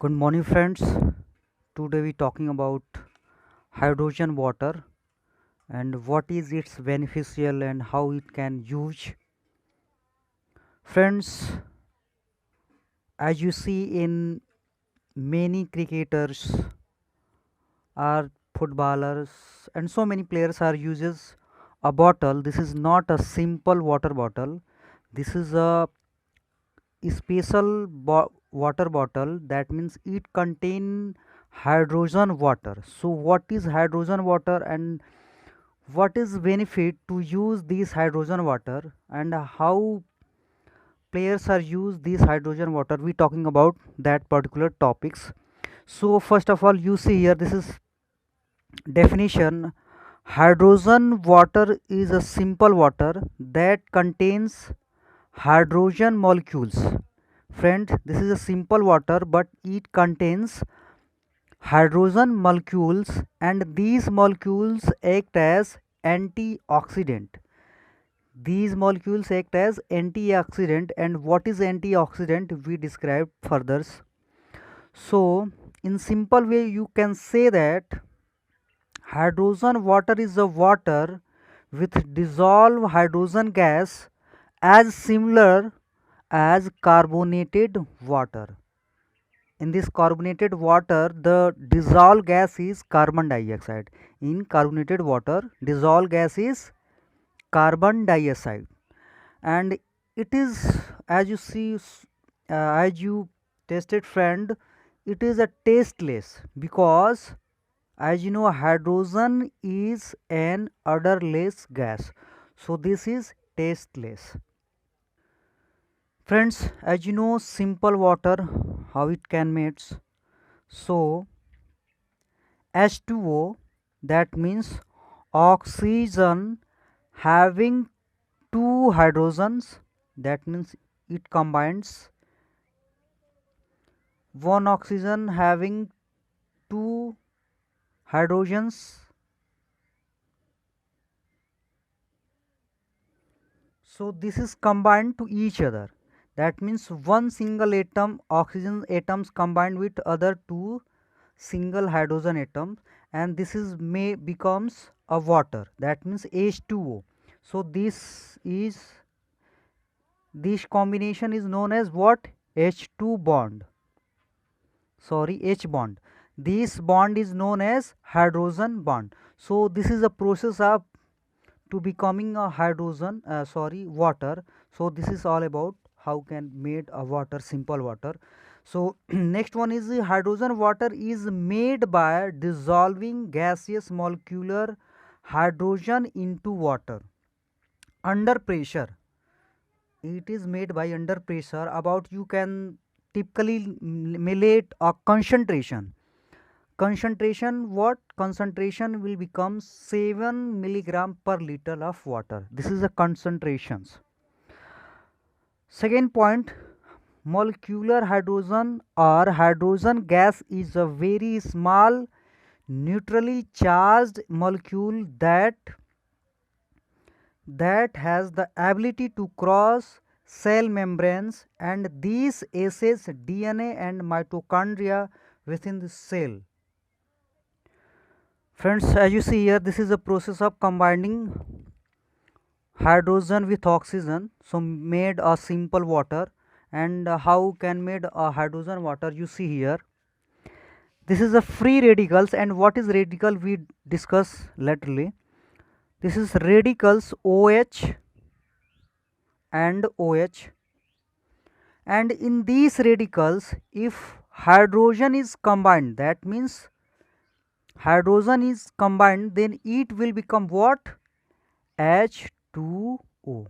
Good morning, friends. Today we talking about hydrogen water and what is its beneficial and how it can use. Friends, as you see in many cricketers or footballers and so many players are uses a bottle. This is not a simple water bottle. This is a special water bottle. That means it contain hydrogen water. So what is hydrogen water and what is benefit to use this hydrogen water and how players are use this hydrogen water? We talking about that particular topics. So first of all, you see here, this is definition. Hydrogen water is a simple water that contains hydrogen molecules. Friend, this is a simple water but it contains hydrogen molecules and these molecules act as antioxidant. These molecules act as antioxidant, and what is antioxidant we described further. So in simple way you can say that hydrogen water is a water with dissolved hydrogen gas as similar as carbonated water. In this carbonated water, the dissolved gas is carbon dioxide. In carbonated water, dissolved gas is carbon dioxide, and it is, as you see, as you tested, friend, it is a tasteless because, as you know, hydrogen is an odorless gas, so this is tasteless. Friends, as you know, simple water, how it can mates. So H2O, that means oxygen having two hydrogens, that means it combines one oxygen having two hydrogens. So this is combined to each other. That means one single atom, oxygen atoms combined with other two single hydrogen atoms, and this is may becomes a water. That means H2O. So this combination is known as what? H2 bond. Sorry, H bond. This bond is known as hydrogen bond. So this is a process of to becoming a hydrogen water. So this is all about how can made a water, simple water. So next one is hydrogen water is made by dissolving gaseous molecular hydrogen into water under pressure. It is made by under pressure. About you can typically relate a concentration. What concentration will become 7 milligram per liter of water. This is the concentrations. Second point, molecular hydrogen or hydrogen gas is a very small neutrally charged molecule that has the ability to cross cell membranes, and these aces DNA and mitochondria within the cell. Friends, as you see here, this is a process of combining hydrogen with oxygen, so made a simple water. And how can made a hydrogen water? You see here, this is a free radicals, and what is radical we discuss laterally. This is radicals OH and OH, and in these radicals if hydrogen is combined, that means hydrogen is combined, then it will become what? H2O.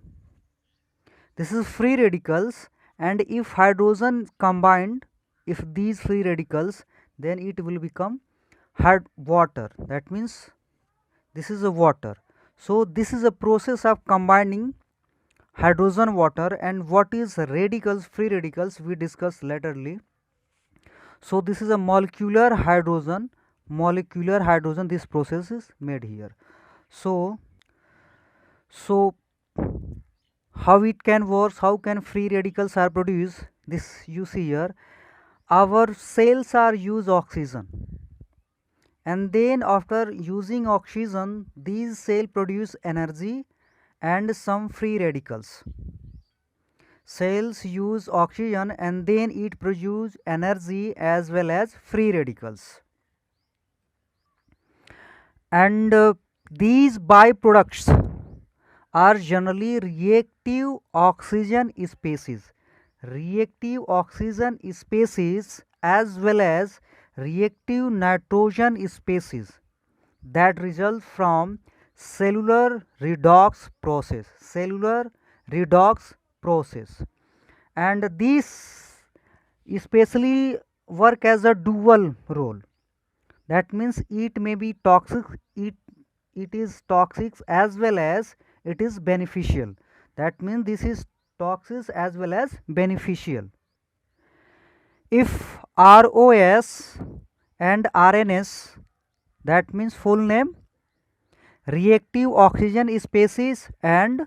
This is free radicals, and if hydrogen combined, if these free radicals, then it will become hard water. That means this is a water. So this is a process of combining hydrogen water, and what is radicals, free radicals we discuss laterally. So this is a molecular hydrogen, this process is made here. So how it can work, how can free radicals are produced, this you see here. our cells are use oxygen, and then after using oxygen these cells produce energy and some free radicals. Cells use oxygen and then it produce energy as well as free radicals, and these byproducts are generally reactive oxygen species, as well as reactive nitrogen species that result from cellular redox process, and these especially work as a dual role. That means it may be toxic, it is toxic as well as it is beneficial. That means this is toxic as well as beneficial. If ROS and RNS, that means full name reactive oxygen species and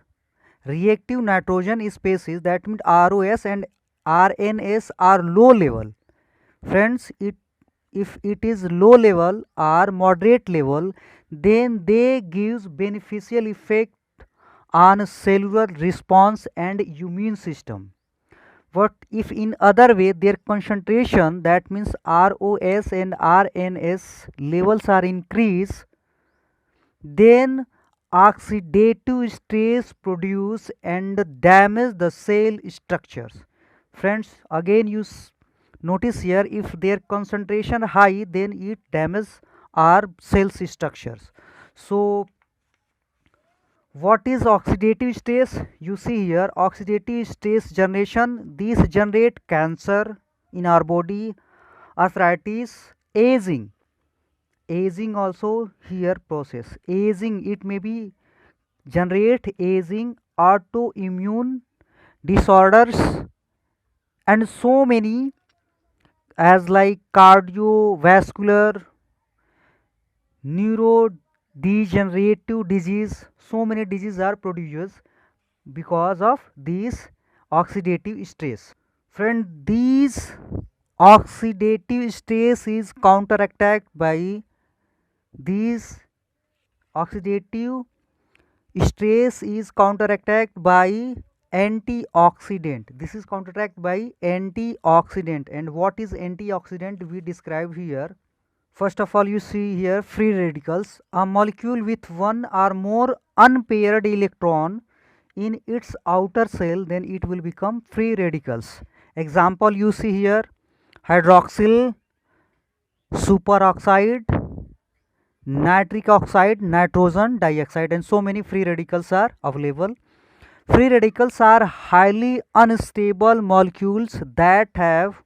reactive nitrogen species, that means ROS and RNS are low level. Friends, if it is low level or moderate level, then they gives beneficial effect on cellular response and immune system. But if in other way their concentration, that means ROS and RNS levels are increased, then oxidative stress produce and damage the cell structures. Friends, again you notice here, if their concentration high then it damages our cell structures. So what is oxidative stress? You see here, oxidative stress generation, these generate cancer in our body, arthritis, aging also here process, aging, it may be generate aging, autoimmune disorders, and so many as like cardiovascular, neurodegenerative disease, so many diseases are produced because of this oxidative stress. Friend, these oxidative stress is counteracted by these oxidative stress is counteracted by antioxidant. This is counteracted by antioxidant. And what is antioxidant? We describe here. First of all, you see here free radicals. A molecule with one or more unpaired electron in its outer shell, then it will become free radicals. Example you see here, hydroxyl superoxide, nitric oxide, nitrogen dioxide, and so many free radicals are available. Free radicals are highly unstable molecules that have